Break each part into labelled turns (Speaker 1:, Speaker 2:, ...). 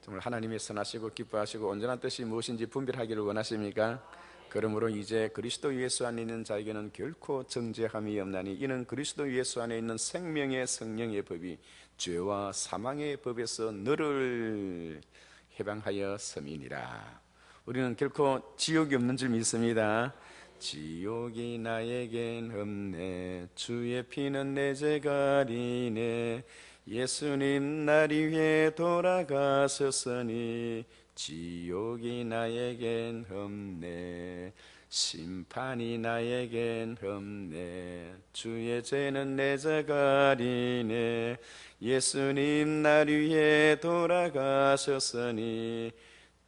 Speaker 1: 정말 하나님의 선하시고 기뻐하시고 온전한 뜻이 무엇인지 분별하기를 원하십니까? 그러므로 이제 그리스도 예수 안에 있는 자에게는 결코 정죄함이 없나니 이는 그리스도 예수 안에 있는 생명의 성령의 법이 죄와 사망의 법에서 너를 해방하여 섬이니라. 우리는 결코 지옥이 없는 줄 믿습니다. 지옥이 나에겐 없네, 주의 피는 내 죄 가리네, 예수님 나를 위해 돌아가셨으니 지옥이 나에겐 없네, 심판이 나에겐 없네, 주의 죄는 내 죄 가리네, 예수님 나를 위해 돌아가셨으니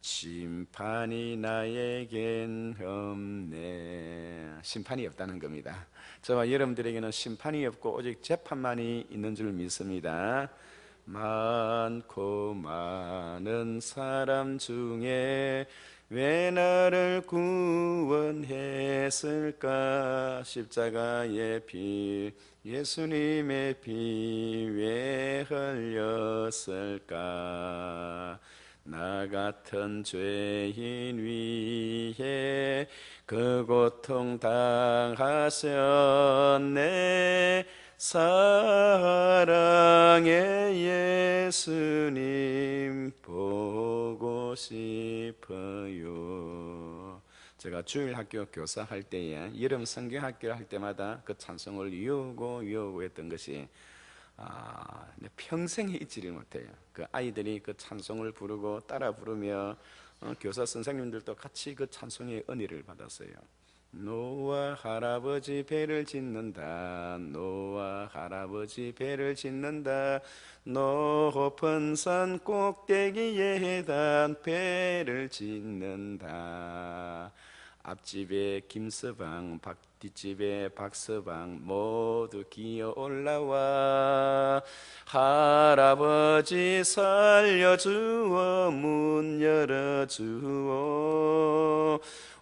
Speaker 1: 심판이 나에겐 없네. 심판이 없다는 겁니다. 저와 여러분들에게는 심판이 없고 오직 재판만이 있는 줄 믿습니다. 많고 많은 사람 중에 왜 나를 구원했을까? 십자가의 피, 예수님의 피 왜 흘렸을까? 나 같은 죄인 위해 그 고통 당하셨네. 사랑의 예수님 보고 싶어요. 제가 주일학교 교사할 때에 여름 성경학교를 할 때마다 그 찬송을 외우고 했던 것이 평생에 잊지를 못해요. 그 아이들이 그 찬송을 부르고 따라 부르며 교사 선생님들도 같이 그 찬송의 은혜를 받았어요. 노아 할아버지 배를 짓는다, 노아 할아버지 배를 짓는다, 높은 산 꼭대기에 단 배를 짓는다. 앞집에 김서방, 뒷집에 박서방 모두 기어 올라와 할아버지 살려주어 문 열어주어,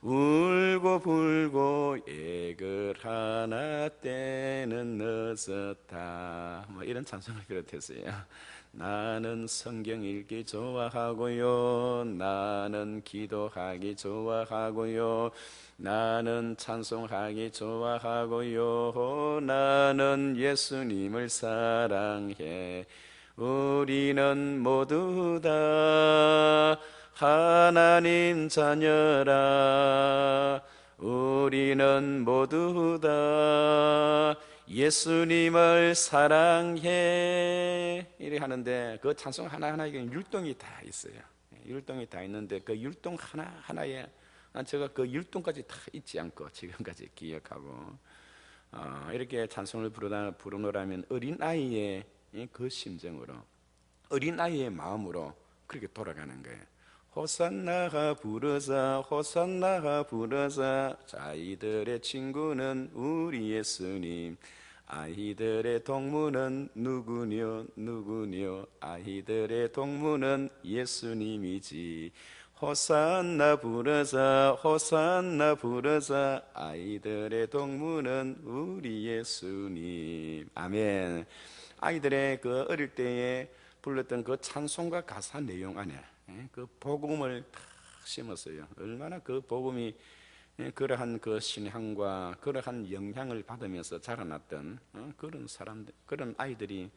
Speaker 1: 울고 불고 애걸 하나 때는 늦었다. 뭐 이런 찬송을 비롯했어요. 나는 성경 읽기 좋아하고요, 나는 기도하기 좋아하고요, 나는 찬송하기 좋아하고요, 나는 예수님을 사랑해. 우리는 모두 다 하나님 자녀라. 우리는 모두 다 예수님을 사랑해. 이렇게 하는데 그 찬송 하나하나에 율동이 다 있어요. 율동이 다 있는데 그 율동 하나하나에 제가 그 율동까지 다 잊지 않고 지금까지 기억하고 이렇게 찬송을 부르노라면 어린아이의 그 심정으로, 어린아이의 마음으로 그렇게 돌아가는 거예요. 호산나가 부르자, 호산나가 부르자, 아이들의 친구는 우리 예수님, 아이들의 동무는 누구뇨 누구뇨, 아이들의 동무는 예수님이지. 호산나 부르자, 호산나 부르자, 아이들의 동무는 우리 예수님. 아멘. 아이들의 그 어릴 때에 불렀던 그 찬송과 가사 내용 안에 그 복음을 탁 심었어요. 얼마나 그 복음이 그러한 그 신앙과 그러한 영향을 받으면서 자라났던 그런 사람들, 그런 아이들이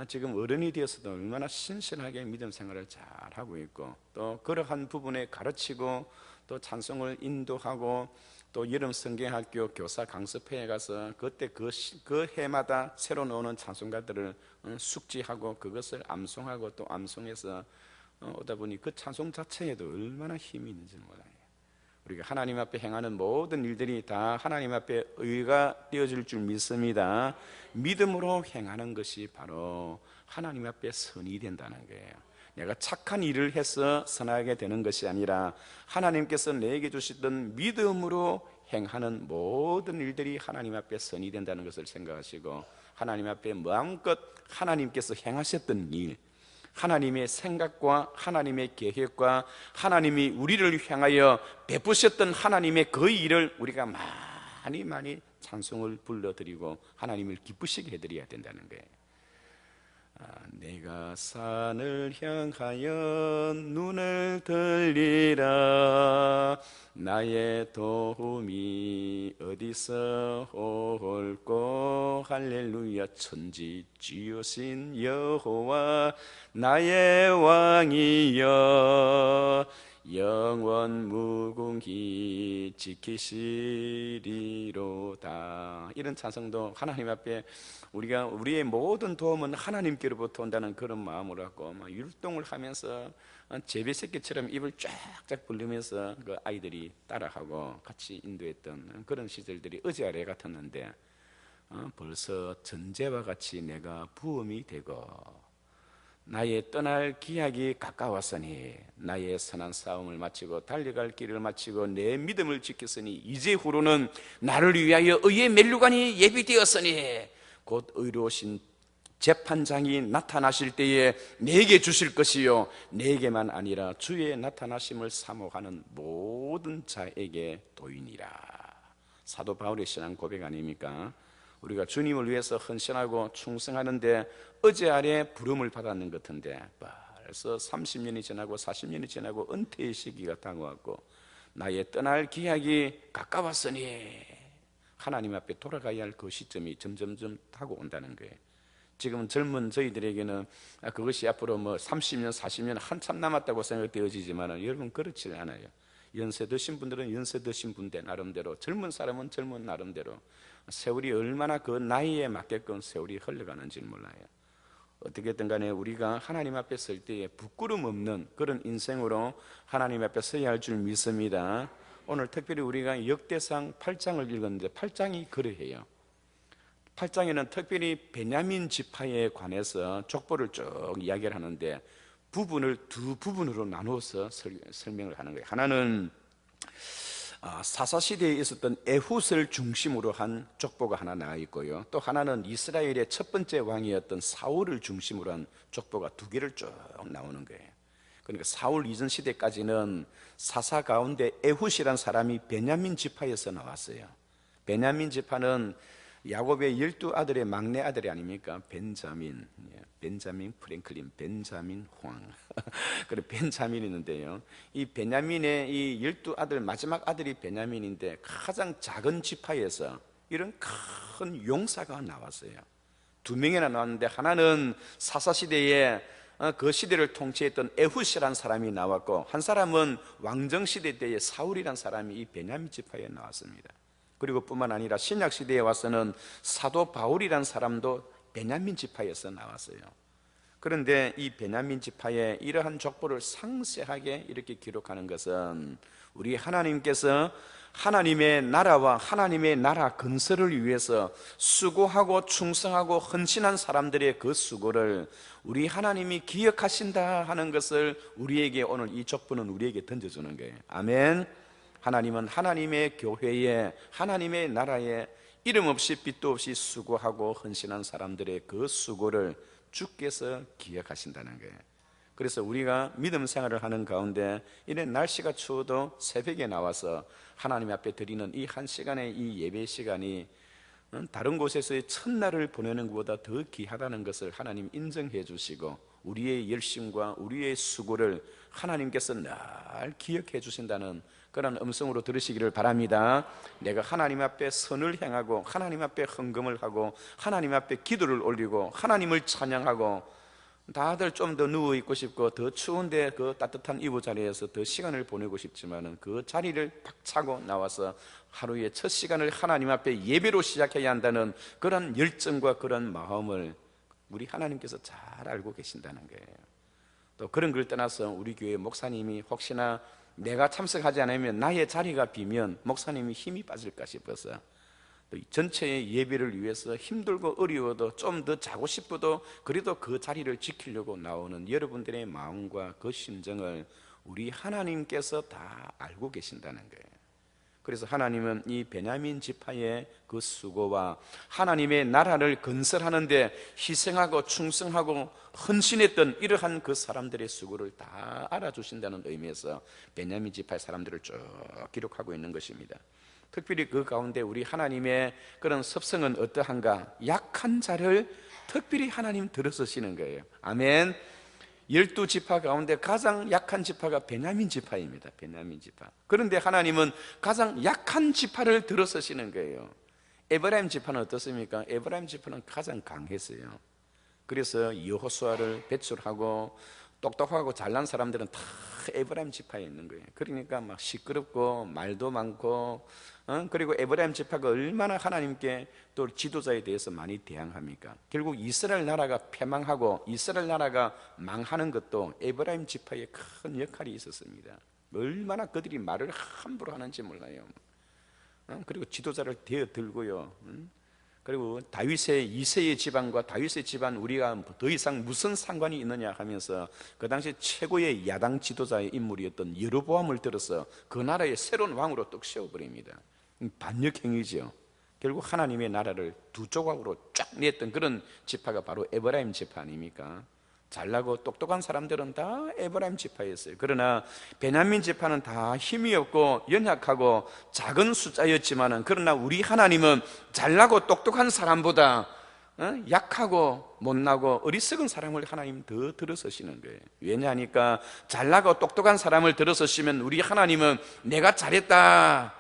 Speaker 1: 지금 어른이 되어서도 얼마나 신실하게 믿음 생활을 잘 하고 있고, 또 그러한 부분에 가르치고 또 찬송을 인도하고, 또 여름 성경학교 교사 강습회에 가서 그때 그 해마다 새로 나오는 찬송가들을 숙지하고 그것을 암송하고 또 암송해서 오다 보니 그 찬송 자체에도 얼마나 힘이 있는지 몰라요. 우리가 하나님 앞에 행하는 모든 일들이 다 하나님 앞에 의가 되어질 줄 믿습니다. 믿음으로 행하는 것이 바로 하나님 앞에 선이 된다는 거예요. 내가 착한 일을 해서 선하게 되는 것이 아니라 하나님께서 내게 주시던 믿음으로 행하는 모든 일들이 하나님 앞에 선이 된다는 것을 생각하시고, 하나님 앞에 마음껏 하나님께서 행하셨던 일, 하나님의 생각과 하나님의 계획과 하나님이 우리를 향하여 베푸셨던 하나님의 그 일을 우리가 많이 찬송을 불러드리고 하나님을 기쁘시게 해드려야 된다는 거예요. 내가 산을 향하여 눈을 들리라. 나의 도움이 어디서 올꼬. 할렐루야. 천지 지으신 여호와 나의 왕이여 영원 무궁히 지키시리로다. 이런 찬송도 하나님 앞에 우리가 우리의 모든 도움은 하나님께로부터 온다는 그런 마음으로 갖고 막 율동을 하면서 제비새끼처럼 입을 쫙쫙 벌리면서 그 아이들이 따라하고 같이 인도했던 그런 시절들이 어제 아래 같았는데 벌써 전제와 같이 내가 부음이 되고 나의 떠날 기약이 가까웠으니 나의 선한 싸움을 마치고 달려갈 길을 마치고 내 믿음을 지켰으니 이제후로는 나를 위하여 의의 면류관이 예비되었으니 곧 의로우신 재판장이 나타나실 때에 내게 주실 것이요 내게만 아니라 주의 나타나심을 사모하는 모든 자에게 도인이라. 사도 바울의 신앙 고백 아닙니까? 우리가 주님을 위해서 헌신하고 충성하는데 어제 아래 부름을 받았는 것 같은데 벌써 30년이 지나고 40년이 지나고 은퇴의 시기가 다가왔고 나의 떠날 기약이 가까웠으니 하나님 앞에 돌아가야 할 그 시점이 점점점 다가온다는 거예요. 지금 젊은 저희들에게는 그것이 앞으로 뭐 30년 40년 한참 남았다고 생각되어지지만 여러분 그렇지 않아요. 연세 드신 분들은 연세 드신 분들 나름대로, 젊은 사람은 젊은 나름대로 세월이 얼마나 그 나이에 맞게끔 세월이 흘러가는지 몰라요. 어떻게든 간에 우리가 하나님 앞에 설 때에 부끄럼 없는 그런 인생으로 하나님 앞에 서야 할 줄 믿습니다. 오늘 특별히 우리가 역대상 8장을 읽었는데 8장이 그러해요. 8장에는 특별히 베냐민 지파에 관해서 족보를 쭉 이야기를 하는데 부분을 두 부분으로 나누어서 설명을 하는 거예요. 하나는 사사시대에 있었던 에훗을 중심으로 한 족보가 하나 나와 있고요, 또 하나는 이스라엘의 첫 번째 왕이었던 사울을 중심으로 한 족보가 두 개를 쭉 나오는 거예요. 그러니까 사울 이전 시대까지는 사사 가운데 에훗이란 사람이 베냐민 지파에서 나왔어요. 베냐민 지파는 야곱의 12아들의 막내 아들이 아닙니까? 벤자민 프랭클린, 벤자민 황 그래 벤자민이 있는데요, 이 베냐민의 이 12아들 마지막 아들이 베냐민인데 가장 작은 지파에서 이런 큰 용사가 나왔어요. 두 명이나 나왔는데 하나는 사사시대에 그 시대를 통치했던 에훗이라는 사람이 나왔고, 한 사람은 왕정시대 때의 사울이라는 사람이 이 베냐민 지파에 나왔습니다. 그리고 뿐만 아니라 신약시대에 와서는 사도 바울이라는 사람도 베냐민 지파에서 나왔어요. 그런데 이 베냐민 지파의 이러한 족보를 상세하게 이렇게 기록하는 것은 우리 하나님께서 하나님의 나라와 하나님의 나라 건설을 위해서 수고하고 충성하고 헌신한 사람들의 그 수고를 우리 하나님이 기억하신다 하는 것을 우리에게 오늘 이 족보는 우리에게 던져주는 거예요. 아멘. 하나님은 하나님의 교회에, 하나님의 나라에 이름 없이 빛도 없이 수고하고 헌신한 사람들의 그 수고를 주께서 기억하신다는 거예요. 그래서 우리가 믿음 생활을 하는 가운데 이런 날씨가 추워도 새벽에 나와서 하나님 앞에 드리는 이 한 시간의 이 예배 시간이 다른 곳에서의 첫날을 보내는 것보다 더 귀하다는 것을 하나님 인정해 주시고 우리의 열심과 우리의 수고를 하나님께서 늘 기억해 주신다는 그런 음성으로 들으시기를 바랍니다. 내가 하나님 앞에 선을 행하고 하나님 앞에 헌금을 하고 하나님 앞에 기도를 올리고 하나님을 찬양하고, 다들 좀 더 누워 있고 싶고 더 추운데 그 따뜻한 이불 자리에서 더 시간을 보내고 싶지만은 그 자리를 박차고 나와서 하루의 첫 시간을 하나님 앞에 예배로 시작해야 한다는 그런 열정과 그런 마음을 우리 하나님께서 잘 알고 계신다는 거예요. 또 그런 걸 떠나서 우리 교회 목사님이 혹시나 내가 참석하지 않으면 나의 자리가 비면 목사님이 힘이 빠질까 싶어서 또 전체의 예배를 위해서 힘들고 어려워도 좀 더 자고 싶어도 그래도 그 자리를 지키려고 나오는 여러분들의 마음과 그 심정을 우리 하나님께서 다 알고 계신다는 거예요. 그래서 하나님은 이 베냐민 지파의 그 수고와 하나님의 나라를 건설하는데 희생하고 충성하고 헌신했던 이러한 그 사람들의 수고를 다 알아주신다는 의미에서 베냐민 지파의 사람들을 쭉 기록하고 있는 것입니다. 특별히 그 가운데 우리 하나님의 그런 섭성은 어떠한가? 약한 자를 특별히 하나님 들어서시는 거예요. 아멘. 12지파 가운데 가장 약한 지파가 베냐민 지파입니다. 베냐민 지파. 그런데 하나님은 가장 약한 지파를 들어서시는 거예요. 에브라임 지파는 어떻습니까? 에브라임 지파는 가장 강했어요. 그래서 여호수아를 배출하고 똑똑하고 잘난 사람들은 다 에브라임 지파에 있는 거예요. 그러니까 막 시끄럽고 말도 많고, 그리고 에브라임 지파가 얼마나 하나님께 또 지도자에 대해서 많이 대항합니까? 결국 이스라엘 나라가 패망하고 이스라엘 나라가 망하는 것도 에브라임 지파의 큰 역할이 있었습니다. 얼마나 그들이 말을 함부로 하는지 몰라요. 그리고 지도자를 대어들고요. 그리고 다윗의 이새의 집안과 다윗의 집안 우리가 더 이상 무슨 상관이 있느냐 하면서 그 당시 최고의 야당 지도자의 인물이었던 여로보암을 들어서 그 나라의 새로운 왕으로 떡 세워버립니다. 반역행위죠. 결국 하나님의 나라를 두 조각으로 쫙 냈던 그런 지파가 바로 에브라임 지파 아닙니까? 잘나고 똑똑한 사람들은 다 에브라임 지파였어요. 그러나 베냐민 지파는 다 힘이 없고 연약하고 작은 숫자였지만은, 그러나 우리 하나님은 잘나고 똑똑한 사람보다 약하고 못나고 어리석은 사람을 하나님 더 들어서시는 거예요. 왜냐하니까 잘나고 똑똑한 사람을 들어서시면 우리 하나님은 내가 잘했다,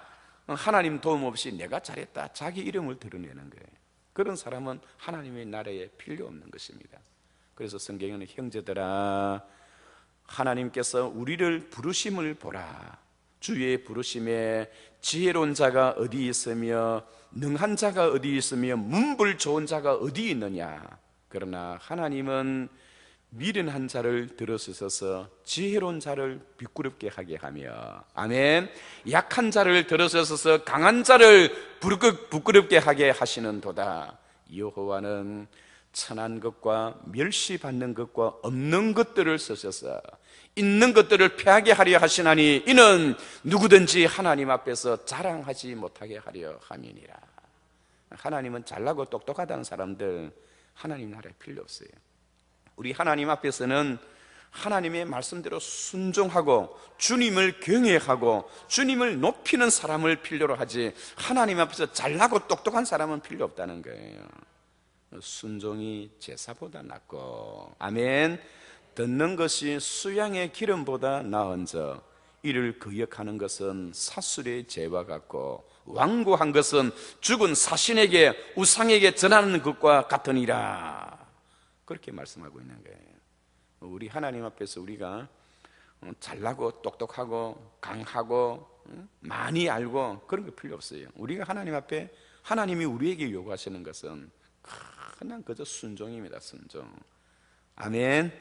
Speaker 1: 하나님 도움 없이 내가 잘했다, 자기 이름을 드러내는 거예요. 그런 사람은 하나님의 나라에 필요 없는 것입니다. 그래서 성경에는 형제들아, 하나님께서 우리를 부르심을 보라. 주의 부르심에 지혜로운 자가 어디 있으며 능한 자가 어디 있으며 문불 좋은 자가 어디 있느냐. 그러나 하나님은 미련한 자를 들어서서 지혜로운 자를 비끄럽게 하게 하며, 아멘. 약한 자를 들어서서 강한 자를 부끄럽게 하게 하시는도다. 여호와는 천한 것과 멸시받는 것과 없는 것들을 쓰셔서 있는 것들을 패하게 하려 하시나니 이는 누구든지 하나님 앞에서 자랑하지 못하게 하려 함이니라. 하나님은 잘나고 똑똑하다는 사람들 하나님 나라에 필요 없어요. 우리 하나님 앞에서는 하나님의 말씀대로 순종하고 주님을 경외하고 주님을 높이는 사람을 필요로 하지, 하나님 앞에서 잘나고 똑똑한 사람은 필요 없다는 거예요. 순종이 제사보다 낫고, 아멘. 듣는 것이 수양의 기름보다 나은저 이를 거역하는 것은 사술의 죄와 같고 완고한 것은 죽은 사신에게 우상에게 전하는 것과 같으니라. 그렇게 말씀하고 있는 거예요. 우리 하나님 앞에서 우리가 잘나고 똑똑하고 강하고 많이 알고 그런 거 필요 없어요. 우리가 하나님 앞에 하나님이 우리에게 요구하시는 것은 그냥 그저 순종입니다. 순종. 아멘.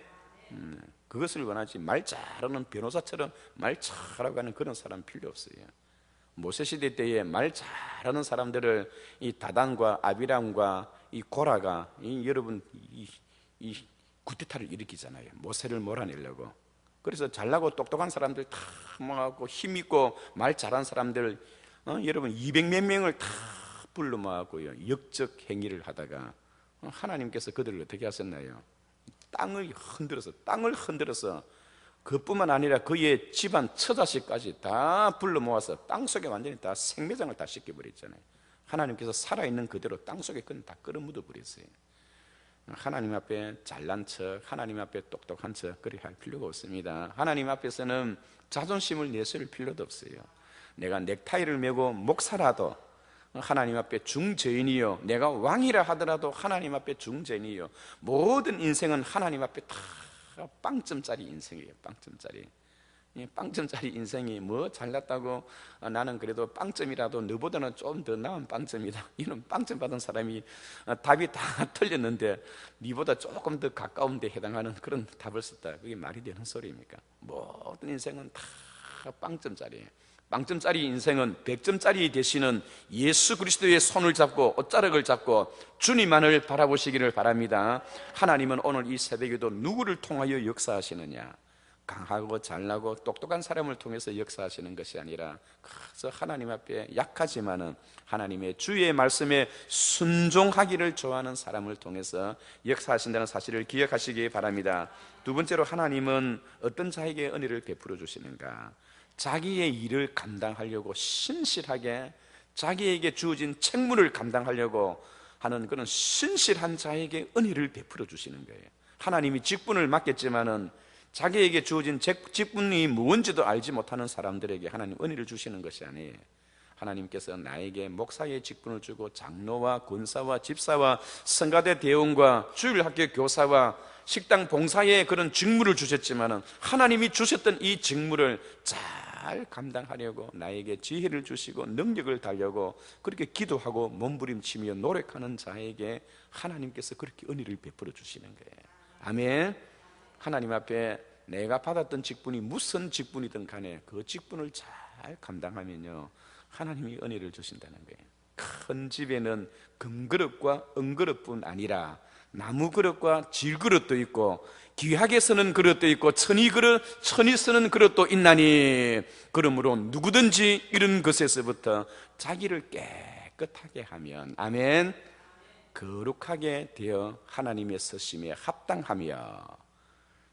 Speaker 1: 그것을 원하지 말 잘하는 변호사처럼 말 잘하고 하는 그런 사람 필요 없어요. 모세시대 때에 말 잘하는 사람들을 이 다단과 아비람과 이 고라가 여러분 이 구테타를 일으키잖아요. 모세를 몰아내려고. 그래서 잘나고 똑똑한 사람들 다 모아갖고 힘있고 말 잘하는 사람들 여러분 200몇 명을 다 불러 모아갖고요 역적 행위를 하다가 하나님께서 그들을 어떻게 하셨나요? 땅을 흔들어서 그뿐만 아니라 그의 집안 처자식까지 다 불러 모아서 땅속에 완전히 다 생매장을 다 시켜버렸잖아요. 하나님께서 살아있는 그대로 땅속에 그는 다 끌어묻어 버렸어요. 하나님 앞에 잘난 척, 하나님 앞에 똑똑한 척 그렇게 할 필요가 없습니다. 하나님 앞에서는 자존심을 내세울 필요도 없어요. 내가 넥타이를 메고 목사라도 하나님 앞에 중죄인이요, 내가 왕이라 하더라도 하나님 앞에 중죄인이요, 모든 인생은 하나님 앞에 다 빵점짜리 인생이에요. 빵점짜리 인생이 뭐 잘났다고 나는 그래도 빵점이라도 너보다는 좀 더 나은 빵점이다, 이런 빵점 받은 사람이 답이 다 틀렸는데 네보다 조금 더 가까운 데 해당하는 그런 답을 썼다, 그게 말이 되는 소리입니까? 모든 인생은 다 빵점짜리예요. 빵점짜리 인생은 100점짜리 되시는 예수 그리스도의 손을 잡고 옷자락을 잡고 주님만을 바라보시기를 바랍니다. 하나님은 오늘 이 새벽에도 누구를 통하여 역사하시느냐? 강하고 잘나고 똑똑한 사람을 통해서 역사하시는 것이 아니라 그래서 하나님 앞에 약하지만은 하나님의 주의 말씀에 순종하기를 좋아하는 사람을 통해서 역사하신다는 사실을 기억하시기 바랍니다. 두 번째로 하나님은 어떤 자에게 은혜를 베풀어 주시는가? 자기의 일을 감당하려고 신실하게 자기에게 주어진 책무를 감당하려고 하는 그런 신실한 자에게 은혜를 베풀어 주시는 거예요. 하나님이 직분을 맡겼지만은 자기에게 주어진 직분이 무언지도 알지 못하는 사람들에게 하나님 은혜를 주시는 것이 아니에요. 하나님께서 나에게 목사의 직분을 주고 장로와 권사와 집사와 성가대 대원과 주일학교 교사와 식당 봉사의 그런 직무를 주셨지만은 하나님이 주셨던 이 직무를 잘 감당하려고 나에게 지혜를 주시고 능력을 달려고 그렇게 기도하고 몸부림치며 노력하는 자에게 하나님께서 그렇게 은혜를 베풀어 주시는 거예요. 아멘. 하나님 앞에 내가 받았던 직분이 무슨 직분이든 간에 그 직분을 잘 감당하면요 하나님이 은혜를 주신다는 거예요. 큰 집에는 금그릇과 은그릇뿐 아니라 나무 그릇과 질그릇도 있고 귀하게 쓰는 그릇도 있고 천이 쓰는 그릇도 있나니 그러므로 누구든지 이런 것에서부터 자기를 깨끗하게 하면 아멘 거룩하게 되어 하나님의 서심에 합당하며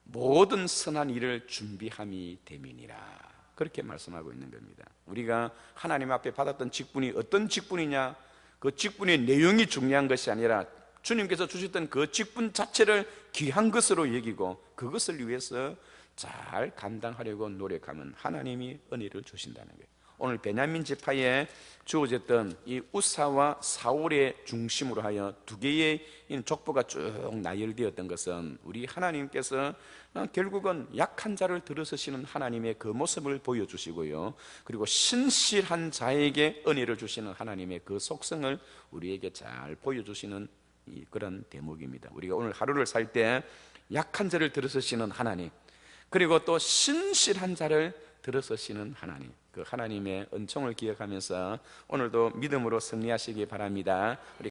Speaker 1: 모든 선한 일을 준비함이 됨이니라. 그렇게 말씀하고 있는 겁니다. 우리가 하나님 앞에 받았던 직분이 어떤 직분이냐, 그 직분의 내용이 중요한 것이 아니라 주님께서 주셨던 그 직분 자체를 귀한 것으로 여기고 그것을 위해서 잘 감당하려고 노력하면 하나님이 은혜를 주신다는 거예요. 오늘 베냐민 지파에 주어졌던 이 우사와 사울의 중심으로 하여 두 개의 족보가 쭉 나열되었던 것은 우리 하나님께서 결국은 약한 자를 들어서시는 하나님의 그 모습을 보여주시고요, 그리고 신실한 자에게 은혜를 주시는 하나님의 그 속성을 우리에게 잘 보여주시는 그런 대목입니다. 우리가 오늘 하루를 살 때 약한 자를 들어서시는 하나님, 그리고 또 신실한 자를 들어서시는 하나님, 그 하나님의 은총을 기억하면서 오늘도 믿음으로 승리하시기 바랍니다. 우리